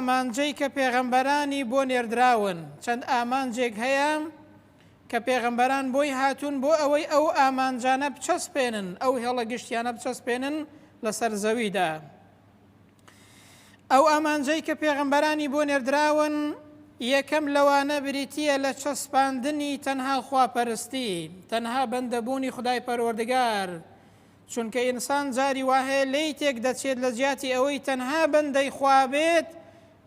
ئامانجەی کە پێغەمبەرانی بۆ نێردراون چەند ئامانجێک هەیە کە پێغەمبەران بۆی هاتوون بۆ ئەوەی ئەو ئامانجانە بچەسپێنن ئەو هێڵە گشتیانە بچەسپێنن لەسەر زەویدا. ئەو ئامانجەی کە پێغەمبەرانی بۆ نێردراون یەکەم لەوانە بریتیە لە چەسپاندنی تەنها خواپەرستی، تەنها بەندەبوونی خودای پەروەردگار، چونکە ئینسان جاری وهەیە لی تێک دەچێت لە جیاتی ئەوەی تەنها بەندەی خوا بێت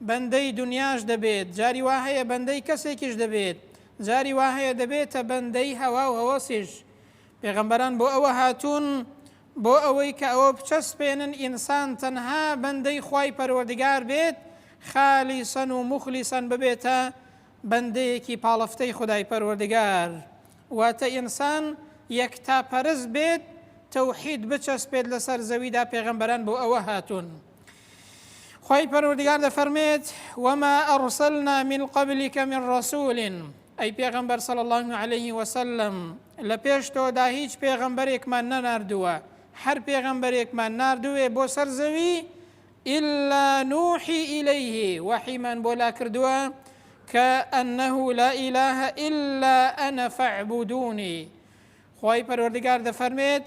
بەندەی دنیاش دەبێت، جاری وهەیە بەندەی کەسێکیش دەبێت، جاری وهەیە دەبێتە بەندەی هەوا و هەوەسیش. پێغەمبەران بۆ ئەوە هاتوون بۆ ئەوەی کە ئەوە بچەسپێنن ئینسان تەنها بەندەی خوای پەروەردگار بێت، خالیسەن و مخلیسەن ببێتە بەندەیەکی پاڵەفتەی خودای پەروەردگار، واتە ئینسان یەکتاپەرست بێت، تەوحید بچەسپێت لەسەر زەویدا. پێغەمبەران بۆ ئەوە هاتوون. خوای پەروەردگار دەفەرمێت وما ئەرسەلنا من قبلك من رسول، ئەی پێغەمبەر صلی الله عليه وسلم لە پێش تۆدا هیچ پێغەمبەرێکمان نەناردووە، هەر پێغەمبەرێکمان ناردووێ بۆ سەر زەوی إلا نوحي إليه وحيمان بولا كردوا كأنه لا إله إلا أنا فاعبدوني. خواهي پروردگار ده فرميت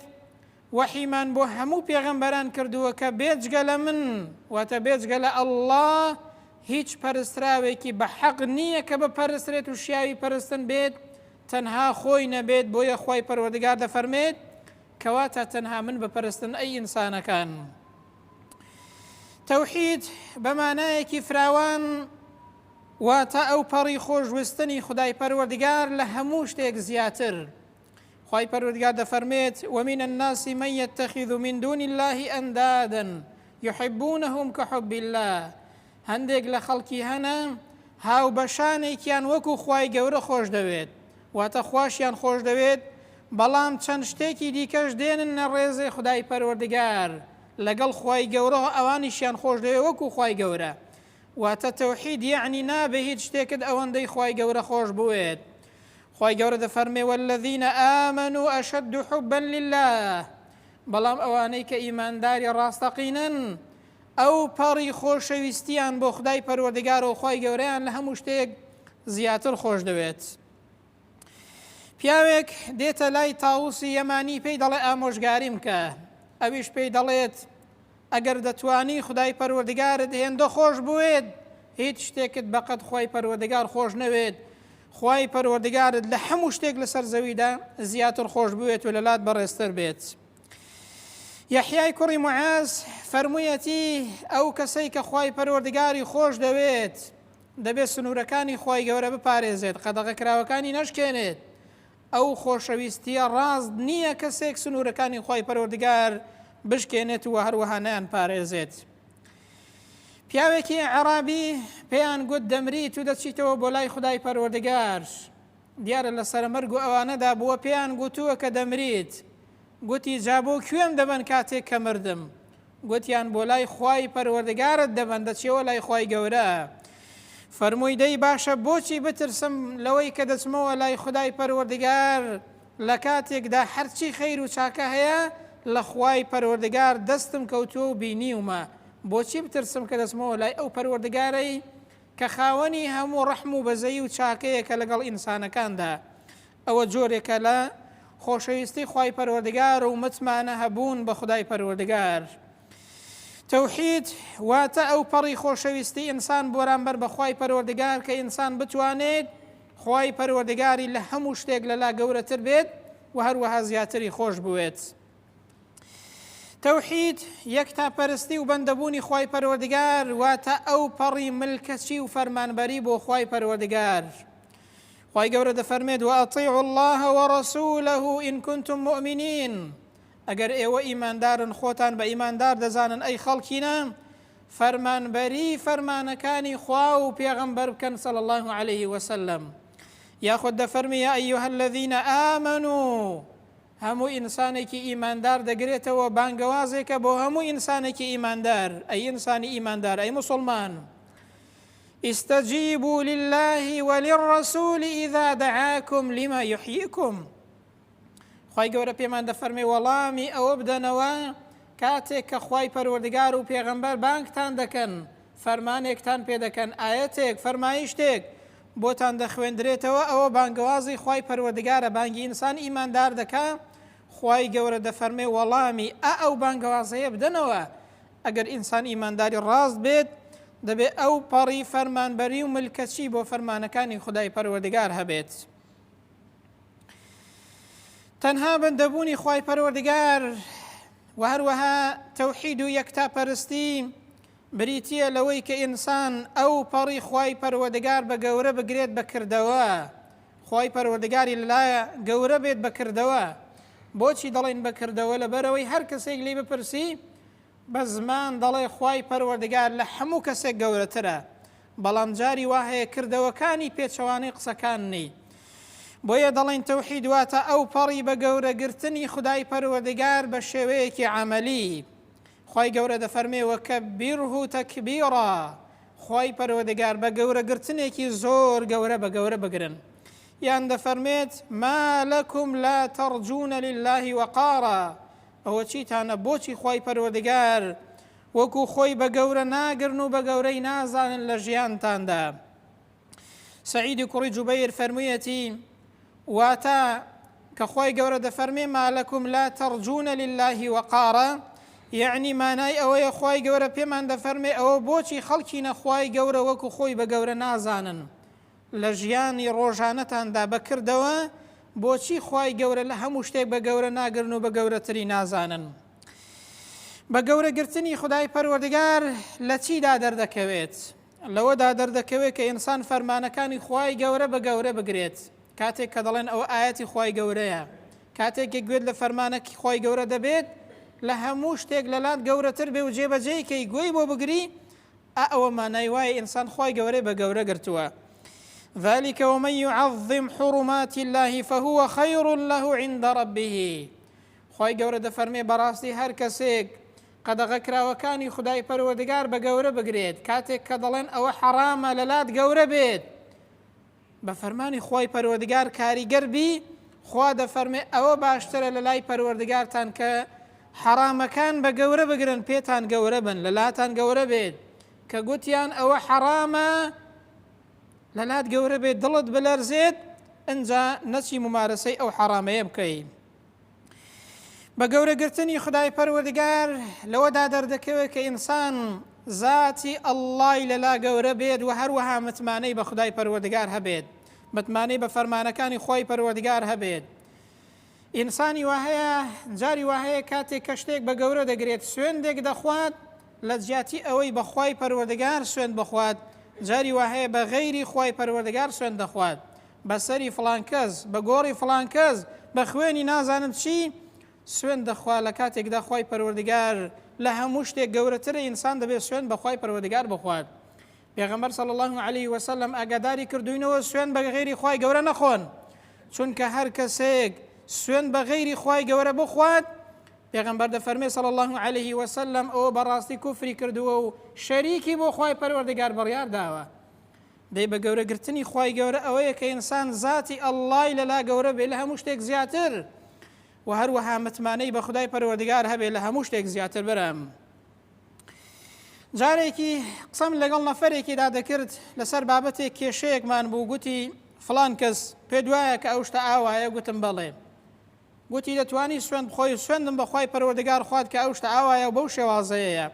وحيمان بو همو پیغمبران کردوا كبيجگل من وتبيجگل الله هیچ پرستراوي كي بحق نية كبپرستريت وشياوي پرستن بيت تنها خوي نبيت بويا خواهي پروردگار ده فرميت كواتا تنها من بپرستن أي إنسان كان. تەوحید بەمانایەکی فراوان واتە ئەو پەڕی خۆشویستنی خودای پەروەردگار لە هەموو شتێک زیاتر. خی پەروەردگار دەفەرمێت ومن الناس من يتخذ من دون الله أندادا يحبونهم كحب الله. هەندێک لە خەڵکی هەنە هاو بەشانێکیان وەکو خوای گەورە خۆش دەوێت، واتە خواشیان خۆش دەوێت، بەڵام چەند شتێکی دیکەش دێنن نە ڕێزەی خودای پەروەردگار لەگەڵ خوای گەورە ئەوانیشیان خۆش دەوێت وەکو خوای گەورە. واتە تەوحید یعنی نابێ هیچ شتێکت ئەوەندەی خوای گەورە خۆش بوێت. خوای گەورە دەفەرمێ والذین آمنوا أشد حبا لله، بەڵام ئەوانەی کە ئیمانداری ڕاستەقینن ئەو پەڕی خۆشەویستیان بۆ خودای پەروەردگار و خوای گەورەیان لە هەموو شتێک زیاتر خۆش دەوێت. پیاوێک دێتە لای تاووسی یەمانی پێی دەڵێ ئامۆژگاریم کە، ئەویش پێی دەڵێت ئەگەر دەتوانی خودای پەروەردگارت هێندە خۆش بوێت هیچ شتێکت بەقەت خوای پەروەردگار خۆش نەوێت، خوای پەروەردگارت لە هەموو شتێک لەسەر زەویدا زیاتر خۆش بوێت و لەلات بەڕێزتر بێت. یەحیای کوڕی معاز فەرموویەتی ئەو کەسەی کە خوای پەروەردگاری خۆش دەوێت دەبێت سنوورەکانی خوای گەورە بپارێزێت، قەدەغەکراوەکانی نەشکێنێت. ئەو خۆشەویستیە ڕاست نییە کەسێک سنوورەکانی خوای پەروەردگار بشکێنێت و هەروەها نیان پارێزێت. پیاوێکی عەرابی پێیان گوت دەمریت و دەچیتەوە بۆ لای خودای پەروەردگار، دیارە لە سەرمەرگ و ئەوانەدا بووە پێیان گوتووە کە دەمریت. گوتی جا بۆ کوێم دەبەن کاتێک کە مردم؟ گوتیان بۆ لای خوای پەروەردگارت دەبەن، دەچێەوە لای خوای گەورە. فەرمووی دەی باشە بۆچی بترسم لەوەی کە دەچمەوە لای خودای پەروەردگار لە کاتێکدا هەرچی خەیر و چاکە هەیە لە خوای پەروەردگار دەستم کەوتووە و بینیومە، بۆچی بترسم کە دەچمەوە لای ئەو پەروەردگارەی کە خاوەنی هەموو ڕەحم و بەزەی و چاکەیەکە لەگەڵ ئینسانەکاندا. ئەوە جۆرێکە لە خۆشەویستی خوای پەروەردگار و متمانە هەبوون بە خودای پەروەردگار. تەوحید واتە ئەو پەڕی خۆشەویستی ئینسان بۆرانبەر بە خوای پەروەردگار کە ئینسان بتوانێت خوای پەروەردگاری لە هەموو شتێک لەلا گەورەتر بێت و هەروەها زیاتری خۆش بوێت. تەوحید یەکتاپەرستی و بەندەبوونی خوای پەروەردگار واتە ئەو پەڕی ملکەچی و فەرمانبەری بۆ خوای پەروەردگار. خوای گەورە دەفەرمێت وأطیعوا الله ورسوله إن كنتم مؤمنین. ئەگەر ئێوە ئیماندارن خۆتان بە ئیماندار دەزانن ئەی خەڵکینە فەرمانبەری فەرمانەکانی خوا و پێغەمبەر بکەن صلی الله عليه وسلم. یاخود دەفەرمی یا ئەیها الذین آمنوا، هەموو ئینسانێکی ئیماندار دەگرێتەوە بانگەوازێکە بۆ هەموو ئینسانێکی ئیماندار، ئەی ئینسانی ئیماندار، ئەی مسلمان، استجیبوا لله وللرسول إذا دعاكم لما يحييكم. خوای گەورە پێمان دەفەرمێ وەڵامی ئەوە بدەنەوە کاتێک کە خوای پەروەردگار و پێغەمبەر بانگتان دەکەن، فەرمانێکتان پێ دەکەن، ئاەتێک فەرمایشتێک بۆتان دەخوێندرێتەوە، ئەوە بانگوازی خوای پەروەردگارە، بانگی ئینسان ئیماندار دەکا. خوای گەورە دەفەرمێ وەڵامی ئەو بانگوازەیە بدەنەوە. ئەگەر ئینسان ئیمانداری ڕاست بێت دەبێت ئەو پەڕی فەرمانبەری و ملکەچی بۆ فەرمانەکانی خودای پەروەردگار هەبێت. تەنها بەندەبوونی خوای پەروەردگار و هەروەها تەوحید و یەکتاپەرستی بریتیە لەوەی کە ئینسان ئەو پەڕی خوای پەروەردگار بە گەورە بگرێت بەکردەوە، خوای پەروەردگاری لەلایە گەورە بێت بەکردەوە. بۆچی دەڵێن بەکردەوە؟ لەبەرەوەی هەر کەسێک لێ بپرسی بە زمان دەڵێ خوای پەروەردگار لە هەموو کەسێک گەورەترە، بەڵام جاری وا هەیە کردەوەکانی پێچەوانەی قسەکان نی. بۆیە دەڵێن تەوحید واتە ئەو پەڕی بە گەورەگرتنی خودای پەروەردگار بە شێوەیەکی عەمەلی. خوای گەورە دەفەرمێ وەکەبیرهو تەکبیرا، خوای پەروەردگار بە گەورەگرتنێکی زۆر گەورە بە گەورە بگرن. یان دەفەرمێت ما لەکم لا تەڕجونە لله وەقارا، ئەوە چیتانە؟ بۆچی خوای پەروەردگار وەکو خۆی بە گەورە ناگرن و بە گەورەی نازانن لە ژیانتاندا؟ سەعیدی کوڕی جوبەیر فەرموویەتی واتە کە خوای گەورە دەفەرمێ ما لەکم لا تەڕجونە لله وەقارا، یعنی مانای ئەوەیە خوای گەورە پێمان دەفەرمێ ئەوە بۆچی خەڵکی نەخوای گەورە وەکو خۆی بە گەورە نازانن لە ژیانی ڕۆژانەتاندا بەکردەوە، بۆچی خوای گەورە لە هەموو شتێک بە گەورە ناگرن و بە گەورەتری نازانن؟ بە گەورەگرتنی خودای پەروەردگار لە چیدا دەردەکەوێت؟ لەوەدا دەردەکەوێت کە ئینسان فەرمانەکانی خوای گەورە بە گەورە بگرێت. کاتێک کە دەڵێن ئەوە ئاەتی خوای گەورەیە، کاتێکی گوێت لە فەرمانەکی خوای گەورە دەبێت لە هەموو شتێک لەلات گەورەتر بێ و جێبەجێیکەی گوێی بۆ بگری، ئەوە مانای وایە ئینسان خوای گەورەی بە گەورە گرتووە. ذلك ومن يعظم حرمات الله فهو خير له عند ربه. خوای گەورە دەفەرمێ بەڕاستی هەر کەسێک قەدەغەکراوەکانی خودای پەروەردگار بە گەورە بگرێت، کاتێک کە دەڵێن ئەوە حەرامە لەلات گەورە بێت، بە فەرمانی خوای پەروەردگار کاریگەر بی، خوا دەفەرمێ ئەوە باشترە لە لای پەروەردگارتان کە حەرامەکان بە گەورە بگرن، پێتان گەورە بن، لەلاتان گەورە بێت، کە گوتیان ئەوە حەرامە لەلات گەورە بێت دڵت بلەرزێت، ئەنجا نەچی ممارەسەی ئەو حەرامەیە بکەین. بە گەورەگرتنی خودای پەروەردگار لەوەدا دەردەکەوێت کە ئینسان ذاتی ئەڵڵای لەلا گەورە بێت و هەروەها متمانەی بە خودای پەروەردگار هەبێت، متمانەی بە فەرمانەکانی خۆی پەروەردگار هەبێت. ئینسانی وهەیە جاری وهەیە کاتێک کە شتێک بە گەورە دەگرێت سوێندێک دەخوات لە جیاتی ئەوەی بە خوای پەروەردگار سوێند بخوات، جاری وهەیە بە غەیری خوای پەروەردگار سوێند دەخوات، بە سەری فڵان کەس، بە گۆڕی فڵان کەس، بە خوێنی نازانم چی سوێن دەخوا. لە کاتێکدا خوای پەروەردگار لە هەموو شتێک گەورەترە، ئینسان دەبێت سوێن بە خوای پەروەردگار بخوات. پێغەمبەر صلی الله علیه وسلم ئاگاداری کردوینەوە سوێن بە غەیری خوای گەورە نەخۆن، چونکە هەر کەسێک سوێن بە غەیری خوای گەورە بخوات، پێغەمبەر دەفەرمێ صلی الله علیه وسلم ئەوە بەڕاستی کوفری کردووە و شەریکی بۆ خوای پەروەردگار بڕیار داوە. دەی بە گەورەگرتنی خوای گەورە ئەوەیە کە ئینسان ذاتی ئەڵڵای لەلا گەورە بێت لە هەموو شتێک زیاتر، و هەروەها متمانەی بە خودای پەروەردگار هەبێت لە هەموو شتێک زیاتر. برم جارێکی قسەم لەگەڵ نەفەرێکیدا دەکرد لەسەر بابەتێک کێشەیەکمان بوو، گوتی فڵان کەس پێ دوایە کە ئەو شتە ئاوایە؟ گوتم بەڵێ. گوتی دەتوانی سوێند بخۆی؟ سوێندم بە خوای پەروەردگار خوات کە ئەو شتە ئاوایە و بەو شێوازەیەیە.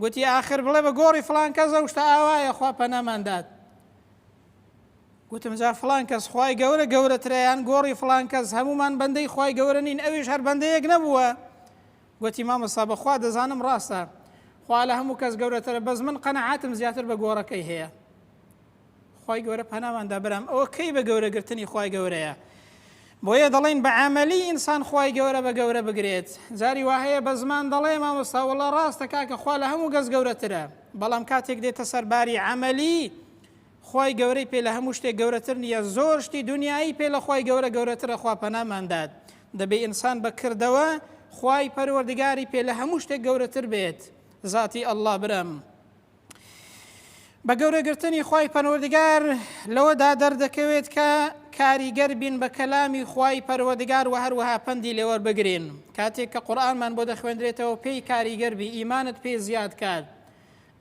گوتی ئاخر بڵێ بە گۆڕی فڵان کەس ئەو شتە ئاوایە، خوا پەناماندات. گوتم جا فڵان کەس خوای گەورە گەورەترەیان گۆڕی فڵان کەس هەمومان بەندەی خوای گەورە نین، ئەویش هەر بەندەیەک نەبووە. گوتی مامۆستا بەخوا دەزانم ڕاستە، خوا لە هەموو کەس گەورەترە، بەس من قەنەعاتم زیاتر بە گۆڕەکەی هەیە. خوای گەورە پەناماندا برام، ئەوە کەی بە گەورەگرتنی خوای گەورەیە؟ بۆیە دەڵێن بە عەمەلی ئینسان خوای گەورە بە گەورە بگرێت. جاری وهەیە بە زمان دەڵێ مامۆستا وەڵڵا ڕاستە کاکە خوا لە هەموو کەس گەورەترە، بەڵام کاتێک دێتە سەرباری عەمەلی خوای گەورەی پێ لە هەموو شتێک گەورەتر نییە، زۆر شتی دنیایی پێ لە خوای گەورە گەورەترە، خوا پەنامانداد. دەبێ ئینسان بەکردەوە خوای پەروەردگاری پێ لە هەموو شتێک گەورەتر بێت، ذاتی ئەڵڵا. برم بە گەورەگرتنی خوای پەروەردگار لەوەدا دەردەکەوێت کە کاریگەر بین بە کەلامی خوای پەروەردگار و هەروەها پەندی لێوەربگرین. کاتێک کە قورئانمان بۆ دەخوێندرێتەوە پێی کاریگەر بی، ئیمانت پێ زیاد کات،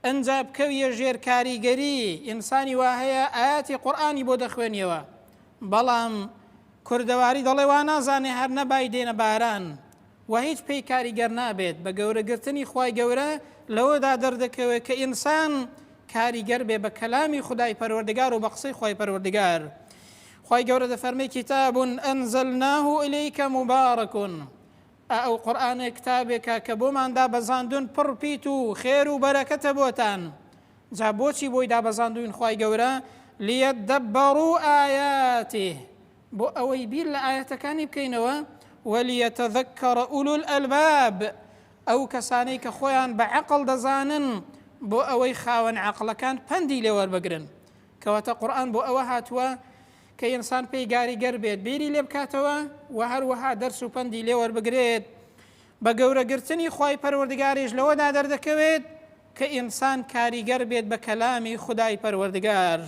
ئەنجا بکەویە ژێر کاریگەری ئینسانی وا هەیە ئاەتی قورئانی بۆ دەخوێنیەوە بەڵام کوردەواری دەڵێ وا نازانێ هەر نەبای دێنە باران و هیچ پێی کاریگەر نابێت بە گەورەگرتنی خوای گەورە لەوەدا دەردەکەوێت کە ئینسان کاریگەر بێ بە کەلامی خودای پەروەردگار و بە قسەی خوای پەروەردگار. خوای گەورە دەفەرمێ کتاب ئەنزەلناه ئیلەیکە مبارەک ئەو قورئانە کتابێکە کە بۆمان دابەزاندون پڕ پیت و خێر و بەرەکەتە بۆتان. جا بۆچی بۆی دابەزاندوین خوای گەورە؟ لیەدەبەڕوا ئایاتیه بۆ ئەوەی بیر لە ئایەتەکانی بکەینەوە وەلیەتەذەکەرە ئولو الئەلباب ئەو کەسانەی کە خۆیان بە عەقڵ دەزانن بۆ ئەوەی خاوەن عەقڵەکان پەندی لێ وەربگرن. کەواتە قورئان بۆ ئەوە هاتووە کە ئینسان پێی گاریگەر بێت بیری لێ بکاتەوە و هەروەها دەرس و پەندی لێ وەربگرێت. بە گەورەگرتنی خوای پەروەردگاریش لەوەدا دەردەکەوێت کە ئینسان کاریگەر بێت بە کەلامی خودای پەروەردگار.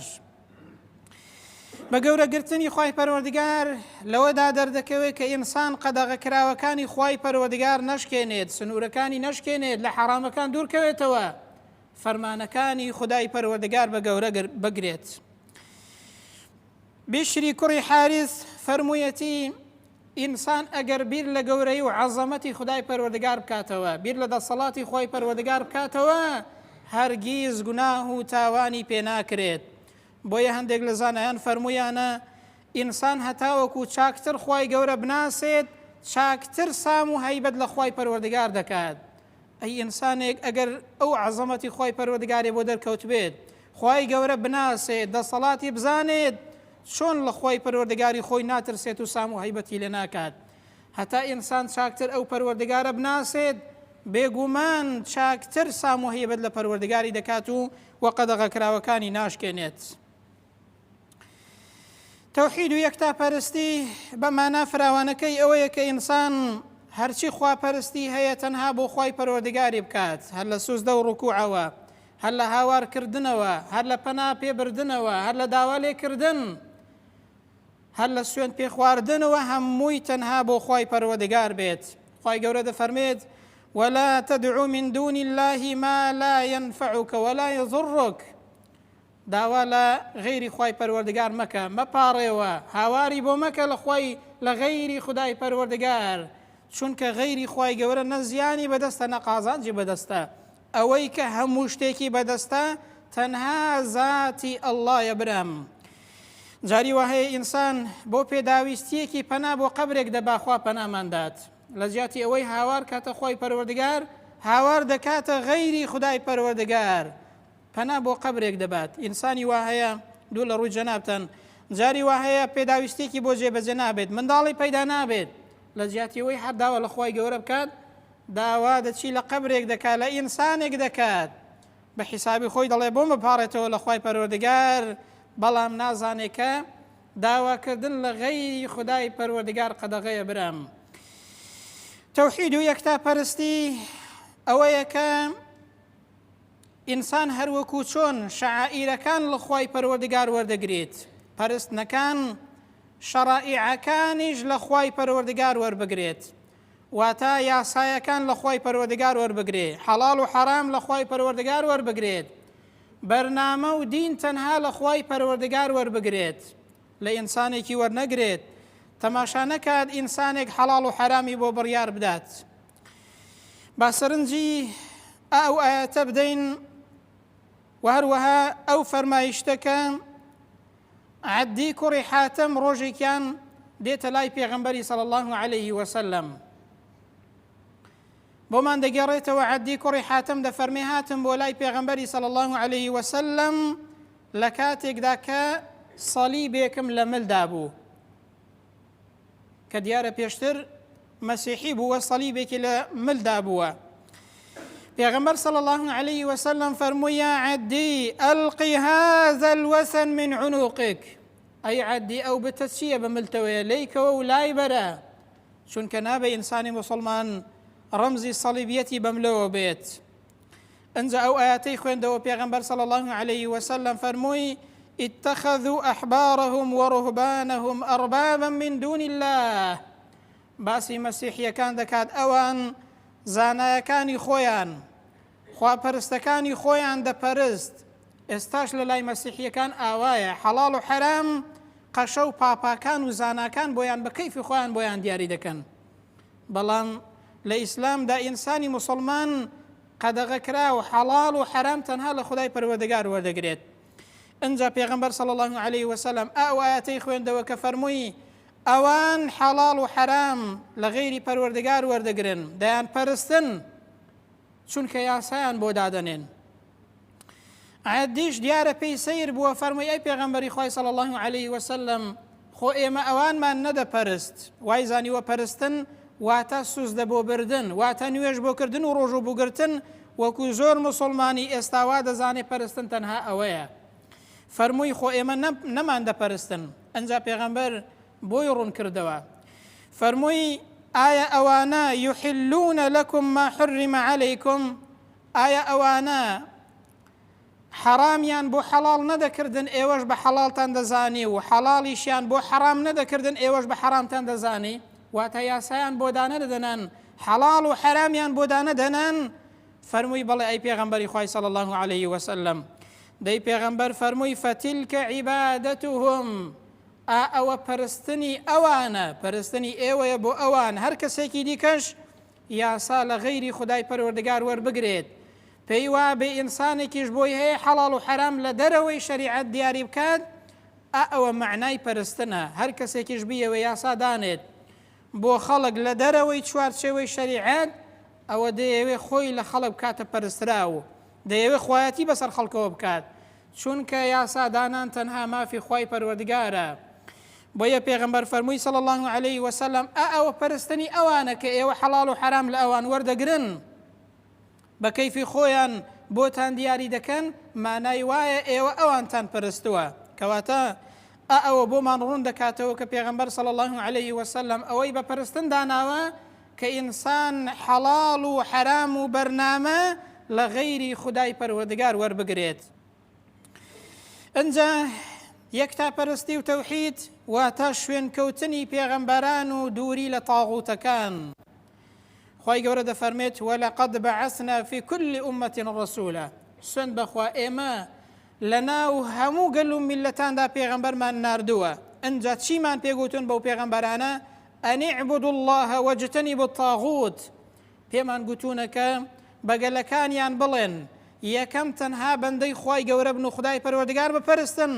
بە گەورەگرتنی خوای پەروەردگار لەوەدا دەردەکەوێت کە ئینسان قەدەغەکراوەکانی خوای پەروەردگار نەشکێنێت، سنوورەکانی نەشکێنێت، لە حەرامەکان دوورکەوێتەوە، فەرمانەکانی خودای پەروەردگار بە گەورە بگرێت. بشری کوڕی حارث فەرموویەتی ئینسان ئەگەر بیر لە گەورەی و عەزەمەتی خودای پەروەردگار بکاتەوە، بیر لە دەسەڵاتی خوای پەروەردگار بکاتەوە، هەرگیز گوناه و تاوانی پێ ناکرێت. بۆیە هەندێک لە زانایان فەرموویانە ئینسان هەتاوەکو چاکتر خوای گەورە بناسێت چاکتر سام و هەیبەت لە خوای پەروەردگار دەکات. ئەی ئینسانێک ئەگەر ئەو عەزەمەتی خوای پەروەردگارێ بۆ دەرکەوت بێت، خوای گەورە بناسێت، دەسەڵاتی بزانێت، چۆن لە خوای پەروەردگاری خۆی ناترسێت و سام و هەیبەتی لێ ناکات. هەتا ئینسان چاکتر ئەو پەروەردگارە بناسێت، بێگومان چاکتر سام و هەیبەت لە پەروەردگاری دەکات و قەدەغەکراوەکانی ناشکێنێت. تەوحید و یەکتاپەرستی بە مانا فراوانەکەی ئەوەیە کە ئینسان هەرچی خواپەرستی هەیە تەنها بۆ خوای پەروەردگاری بکات، هەر لە سوزدە و ڕوکوعەوە، هەر لە هاوارکردنەوە، هەر لە پەنا پێبردنەوە، هەر لە داوا لێکردن، هەر لە سوێن پێخواردنەوە، هەمووی تەنها بۆ خوای پەروەردگار بێت. خوای گەورە دەفەرمێت ولا تدعو من دون الله ما لا ينفعك ولا يضرك. داوا لە غەیری خوای پەروەردگار مەکە، مەپاڕێوە، هاواری بۆ مەکە لە غەیری خودای پەروەردگار، چونکە غەیری خوای گەورە نە زیانی بەدەستە نە قازانجی بەدەستە. ئەوەی کە هەموو شتێکی بەدەستە تەنها زاتی ئەڵڵایە برام. جاری وهەیە ئینسان بۆ پێداویستیەکی پەنا بۆ قەبرێک دەبا خوا پەناماندات، لە جیاتی ئەوەی هاوار کاتە خوای پەروەردگار، هاوار دەکاتە غەیری خودای پەروەردگار، پەنا بۆ قەبرێک دەبات. ئینسانی وا هەیە دوو لە ڕووی جەنابتەن، جاری وا هەیە پێداویستێکی بۆ جێبەجێ نابێت، منداڵی پەیدا نابێت، لە جیاتی ئەوەی هەر داوا لە خوای گەورە بکات، داوا دەچی لە قەبرێک دەکات، لە ئینسانێک دەکات، بە حیسابی خۆی دەڵێ بۆ مەپاڕێتەوە لە خوای پەروەردگار، بەڵام نازانێت کە داواکردن لە غەیری خودای پەروەردگار قەدەغەیە برام. تەوحید و یەکتاپەرستی ئەوەیە کە ئینسان هەروەکو چۆن شەعائیرەکان لە خوای پەروەردگار وەردەگرێت، پەرستنەکان شەرائیعەکانیش لە خوای پەروەردگار وەربگرێت، واتە یاسایەکان لە خوای پەروەردگار وەربگرێت، حەڵاڵ و حەرام لە خوای پەروەردگار وەربگرێت، بەرنامە و دین تەنها لە خوای پەروەردگار وەربگرێت، لە ئینسانێکی وەرنەگرێت، تەماشا نەکات ئینسانێک حەڵاڵ و حەرامی بۆ بڕیار بدات. با سەرنجی ئەو ئاەتە بدەین و هەروەها ئەو فەرمایشتەکە عەدی کوڕی حاتەم ڕۆژێکیان دێتە لای پێغەمبەری صلی الله علیه وسلم، بۆمان دەگەڕێتەوە. عەدی کوڕی حاتەم دەفەرمێ هاتم بۆ لای پێغەمبەری صلی الله علیه وسلم لە کاتێکدا کە سەلیبێکم لە ملدا بوو، کە دیارە پێشتر مەسیحی بووە، سەلیبێکی لە ملدا بووە. پێغەمبەر صلی الله علیه وسلم فەرمووی یا عەدی ئەلقی هذا الوەسن من عنوقک، ئەی عەدی ئەو بتە چییە بە ملتەوەیە، لەیکەوە و لای بەرە، چونکە نابێ ئینسانی موسڵمان ڕەمزی سەلیبیەتی بەملەوە بێت. ئەنجا ئەو ئاەتەی خوێندەوە پێغەمبەر صلی الله علیه وسلم فەرمووی اتخذوا أحبارهم ورهبانهم أربابا من دون الله. باسی مەسیحیەکان دەکات ئەوان زانایەکانی خۆیان، خواپەرستەکانی خۆیان دەپەرست. ئێستاش لە لای مەسیحیەکان ئاوایە حەڵاڵ و حەرام قەشە و پاپاکان و زاناکان بۆیان بە کەیفی خۆیان بۆیان دیاری دەکەن. بەڵام لە ئیسلامدا ئینسانی موسڵمان قەدەغەکرا و حەڵاڵ و حەرام تەنها لە خودای پەروەردگار وەردەگرێت. ئەنجا پێغەمبەر صلی الله عليه وسلم ئەو ئاەتەی خوێندەوە کە فەرمووی ئەوان حەڵاڵ و حەرام لە غەیری پەروەردگار وەردەگرن دەیان پەرستن چونکە یاسایان بۆ دادەنێن. عەدیش دیارە پێی سەیر بووە فەرمووی ئەی پێغەمبەری خوای صلی الله عليه وسلم خۆ ئێمە ئەوانمان نەدەپەرست وای زانیوە پەرستن واتە سوزدە بۆ بردن واتە نوێژ بۆ کردن و ڕۆژ و بووگرتن وەکو زۆر موسڵمانی ئێستاوا دەزانێ پەرستن تەنها ئەوەیە. فەرمووی خۆ ئێمە نەمان دەپەرستن. ئەنجا پێغەمبەر بۆی ڕوون کردەوە فەرمووی ئایا ئەوانە یحلونە لەکم ما حرم عەلەیکم ئایا ئەوانە حەرامیان بۆ حەڵاڵ نەدەکردن ئێوەش بە حەڵاڵتان دەزانی و حەڵاڵیشیان بۆ حەرام نەدەکردن ئێوەش بە حەرامتان دەزانی واتە یاسایان بۆ دانە دەدەنان حەڵاڵ و حەرامیان بۆ دانە دەنان. فەرمووی بەڵێ ئەی پێغەمبەری خوای صلی الله عليه وسلم دەی پێغەمبەر فەرمووی فەتیلکە عیبادەتهم ئەوە پەرستنی ئەوانە پەرستنی ئێوەیە بۆ ئەوان هەر کەسێکی دیکەش یاسا لە غەیری خودای پەروەردگار وەربگرێت پێی وا بێ ئینسانێکیش بۆی هەیە حەڵاڵ و حەرام لە دەرەوەی شەریعەت دیاری بکات ئەوە معنای پەرستنە هەر کەسێکیش بیەوە یاسا دانێت بۆ خەڵک لە دەرەوەی چوارچێوەی شەریعەت ئەوە دەیەوێ خۆی لە خەڵک بکاتە پەرستراو دەیەوێ خۆیەتی بەسەر خەڵکەوە بکات چونکە یاسادانان تەنها مافی خوای پەروەردگارە. بۆیە پێغەمبەر فەرمووی صلی الله عليه وسلم ئەوە پەرستنی ئەوانە کە ئێوە حەڵاڵ و حەرام لە ئەوان وەردەگرن بە کەیفی خۆیان بۆتان دیاری دەکەن مانای وایە ئێوە ئەوانتان پەرستووە کەواتە ئەوە بۆمان ڕوون دەکاتەوە کە پێغەمبەر صلی الله عليه وسلم ئەوەی بە پەرستن داناوە کە ئینسان حەڵاڵ و حەرام و بەرنامە لە غەیری خودای پەروەردگار وەربگرێت. ئەنجا یەکتاپەرستی و تەوحید واتە شوێن کەوتنی پێغەمبەران و دووری لە تاغوتەکان. خی گەورە دەفەرمێت وەلەقەد بەعەثنا فی كل ئومەة ڕەسوولە سوێن بەخوا ئێمە لە ناو هەموو گەل و میلەتاندا پێغەمبەرمان ناردووە. ئەنجا چیمان پێگوتون بەو پێغەمبەرانە ئەن اعبدوا الله واجتنبوا الطاغوت پێمان گوتونەکە بەگەلەکانیان بڵێن یەکەم تەنها بەندەی خی گەورە بن و خدای پەروەردگار بپەرستن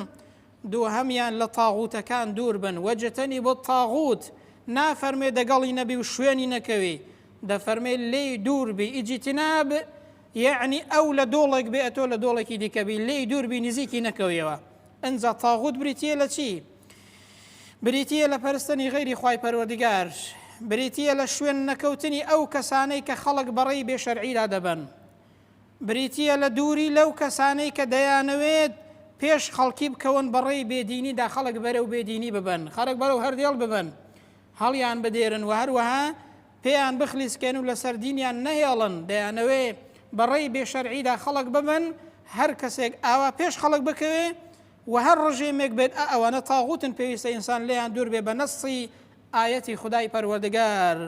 دووهەمیان لە تاغوتەکان دوور بن واجتنبوا الطاغوت نافەرمێ دەگەڵی نەبی و شوێنی نەکەوی دەفەرمێ لێی دوور بی ئیجتناب یعنی ئەو لە دۆڵێک بێ ئەتۆ لە دۆڵێکی دیکەبی لێی دوور بی نزیکی نەکەویەوە. ئەنجا تاغوت بریتیە لە چی؟ بریتیە لە پەرستنی غەیری خوای پەروەردگار بریتیە لە شوێن نەکەوتنی ئەو کەسانەی کە خەڵک بەڕێی بێشەرعیدا دەبن بریتیە لە دووری لەو کەسانەی کە دەیانەوێت پێش خەڵکی بکەون بەڕێی بێدینیدا خەڵک بەرەو بێدینی ببن خەڵک بەرەو هەردێڵ ببن هەڵیان بدێرن و هەروەها پێیان بخلیسکێن و لەسەر دینیان نەهێڵن دەیانەوێ بەڕێی بێشەرعیدا خەڵک ببن هەر کەسێک ئاوا پێش خەڵک بکەوێ و هەر ڕژێمێک بێت ئەوانە تاغوتن پێویستە ئینسان لێیان دوور بێ بە نەسی ئاەتی خودای پەروەردگار.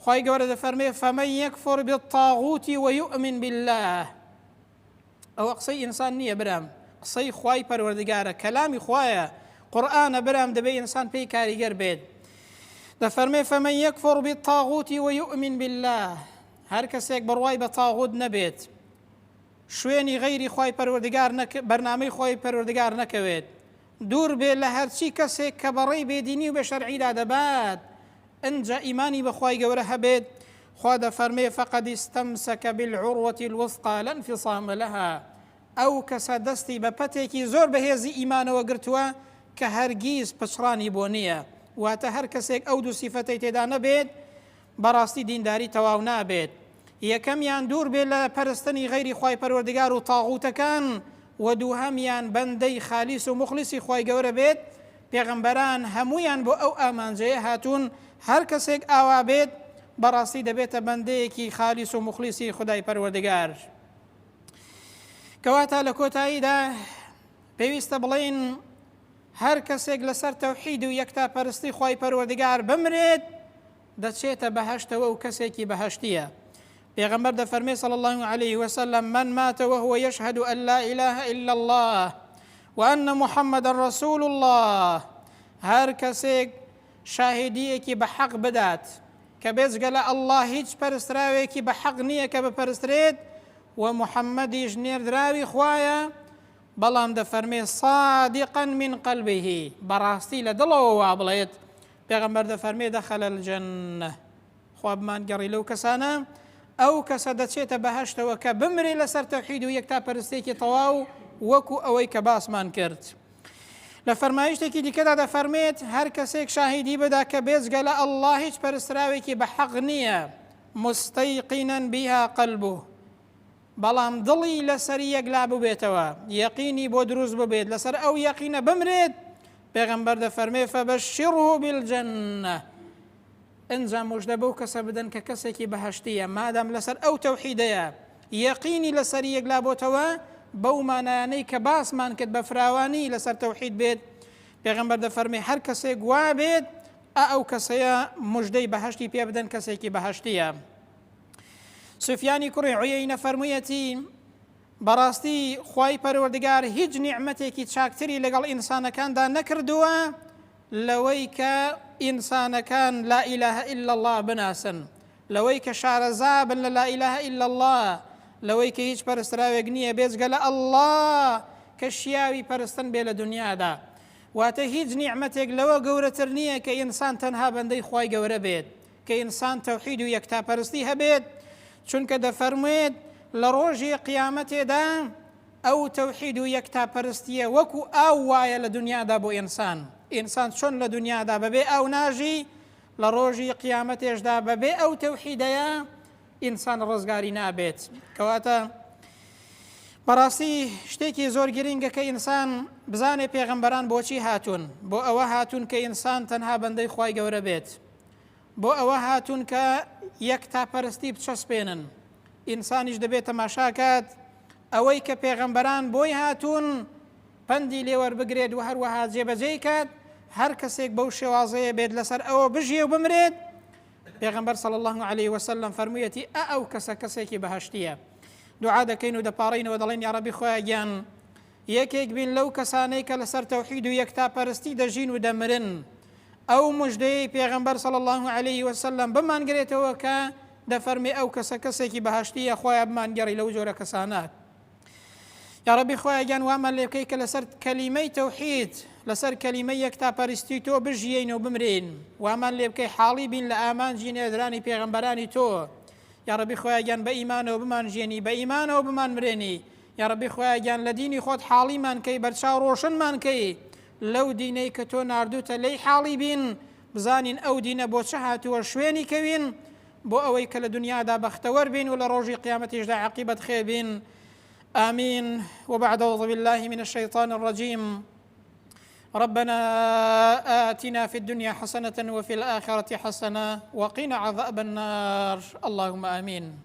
خی گەورە دەفەرمێ فەمەن یەکفر بالطاغوت ويؤمن بالله ئەوە قسەی ئینسان نییە برام قسەی خوای پەروەردگارە کەلامی خوایە قورئانە برام دەبێ ئینسان پێی کاریگەر بێت. دەفەرمێ فەمەن یەکفر بالطاغوت ويؤمن بالله هەر کەسێک بڕوای بە تاغوت نەبێت شوێنی غەیری خوای پەروەردگار بەرنامەی خوای پەروەردگار نەکەوێت دوور بێ لە هەرچی کەسێک کە بەڕێی بێدینی و بە شەرعیدا دەبات ئەنجا ئیمانی بەخوای گەورە هەبێت خوا دەفەرمێ فەقەد استەمسەکە بالعوروەتی الوثقا لا انفصام لها ئەو کەسە دەستی بە پەتێکی زۆر بەهێزی ئیمانەوە گرتووە کە هەرگیز پچڕانی بۆ نییە واتە هەر کەسێک ئەو دوو سیفەتەی تێدا نەبێت بەڕاستی دینداری تەواو نابێت. یەکەمیان دوور بێت لە پەرستنی غەیری خوای پەروەردگار و تاغوتەکان و دووهەمیان بەندەی خالیس و مخلیسی خوای گەورە بێت. پێغەمبەران هەمویان بۆ ئەو ئامانجەیە هاتوون هەر کەسێک ئاوا بێت بەڕاستی دەبێتە بەندەیەکی خالیس و مخلیسی خدای پەروەردگار. کەواتە لە کۆتاییدا پێویستە بڵێن هەر کەسێک لەسەر تەوحید و یەکتاپەرستی خوای پەروەردگار بمرێت دەچێتە بەهەشتەوە و کەسێکی بەهەشتیە. پێغەمبەر دەفەرمێ صلی الله عليه وسلم من مات وهو يشهد أن لا إله إلا الله وأن محمد رسول الله هەر کەسێک شاهدیەکی بە حەق بدات کە بێجگە لە ئەڵڵا هیچ پەرستراوێکی بە حەق نییە کە بپەرسترێت و محەممەدیش نێردراوی خوایە بەڵام دەفەرمێ صادقا من قلبه بەڕاستی لە دڵەوە وا بڵێت پێغەمبەر دەفەرمێ دەخەلە الجەنە خوا بمانگەڕی لەو کەسانە ئەو کەسە دەچێتە بەهەشتەوە کە بمرێ لەسەر تەوحید و یەکتا پەرستێکی تەواو وەکو ئەوەی کە باسمان کرد. لە فەرمایشتێکی دیکەدا دەفەرمێت هەر کەسێک شاهیدی بدا کە بێجگە لە ئەڵڵا هیچ پەرستراوێکی بە حەق نییە مستەیقینەن بیها قەلبوه بەڵام دڵی لەسەر یەکلا ببێتەوە یەقینی بۆ دروست ببێت لەسەر ئەو یەقینە بمرێت پێغەمبەر دەفەرمێ فەبەشیڕه بالجەنە ئەنجام موژدە بەو کەسە بدەن کە کەسێکی بەهەشتیە مادام لەسەر ئەو تەوحیدەیە یەقینی لەسەر یەکلا بۆتەوە بەو مانایانەی کە باسمان کرد بە فراوانی لەسەر تەوحید بێت پێغەمبەر دەفەرمێ هەر کەسێک وا بێت ئەو کەسەیە موژدەی بەهەشتی پێ بدەن کەسێکی بەهەشتیە. سوفیانی کوڕی عویەینە فەرموویەتی بەڕاستی خوای پەروەردگار هیچ نیعمەتێکی چاکتری لەگەڵ ئینسانەکاندا نەکردووە لەوەی کە ئینسانەکان لا ئیلاهە ئیلا الله بناسن لەوەی کە شارەزا بن لە لا ئیلاهە ئیلا الله لەوەی کە هیچ پەرستراوێک نییە بێجگە لە ئەڵڵا کە شیاوی پەرستن بێ لە دنیادا واتە هیچ نیعمەتێک لەوە گەورەتر نییە کە ئینسان تەنها بەندەی خوای گەورە بێت کە ئینسان تەوحید و یەکتاپەرستی هەبێت چونکە دەفەرموێت لە ڕۆژی قیامەتێدا ئەو تەوحید و یەکتاپەرستیە وەکو ئاو وایە لە دنیادا بۆ ئینسان ئینسان چۆن لە دنیادا بەبێ ئاو ناژی لە ڕۆژی قیامەتێشدا بەبێ ئەو تەوحیدەیە ئینسان ڕزگاری نابێت کەواتە بەڕاستی شتێکی زۆر گرنگە کە ئینسان بزانێ پێغەمبەران بۆچی هاتوون بۆ ئەوە هاتوون کە ئینسان تەنها بەندەی خوای گەورە بێت بۆ ئەوە هاتوون کە یەکتاپەرستی بچەسپێنن ئینسانیش دەبێت تەماشاکات ئەوەی کە پێغەمبەران بۆی هاتوون پەندی لێوەربگرێت و هەروەها جێبەجێی کات هەر کەسێک بەو شێوازەیە بێت لەسەر ئەوە بژێ و بمرێت پێغەمبەر صلی الله عليه وسلم فەرموویەتی ئەو کەسە کەسێکی بەهەشتیە دوعا دەکەین و دەپاڕینەوە دەڵێن یا ڕەبی خۆیان گیان یەکێک بین لەو کەسانەی کە لەسەر تەوحید و یەکتاپەرستی دەژین و دەمرن ئەو موژدەی پێغەمبەر صلی الله عليه وسلم بمانگرێتەوە کە دەفەرمێ ئەو کەسە کەسێکی بەهەشتیە خۆیان بمانگەڕی لەو جۆرە کەسانات یا ڕەبی خۆیان گیان وامان لێ بکەی کە لەسەر کەلیمەی تەوحید لەسەر کەلیمەی یەکتاپەرستی تۆ بژیین و بمرین وامان لێ بکەی حاڵی بین لە ئامانجی نێردرانی پێغەمبەرانی تۆ یا ڕەبی خۆیان گیان بە ئیمانەوە بمانژێنی بە ئیمانەوە بمان مرێنی یا ڕەبی خۆیان گیان لە دینی خۆت حاڵیمان کەی بەرچاو ڕۆشنمان کەی لەو دینەی کە تۆ ناردوتە لەی حاڵی بین بزانین ئەو دینە بۆ چه هاتووە شوێنی کەوین بۆ ئەوەی کە لە دنیادا بەختەوەر بین و لە ڕۆژی قیامەتیشدا عەقیبەت خێر بین آمين وبعد أعوذ بالله من الشيطان الرجيم ربنا آتنا في الدنيا حسنة وفي الآخرة حسنة وقنا عذاب النار اللهم آمين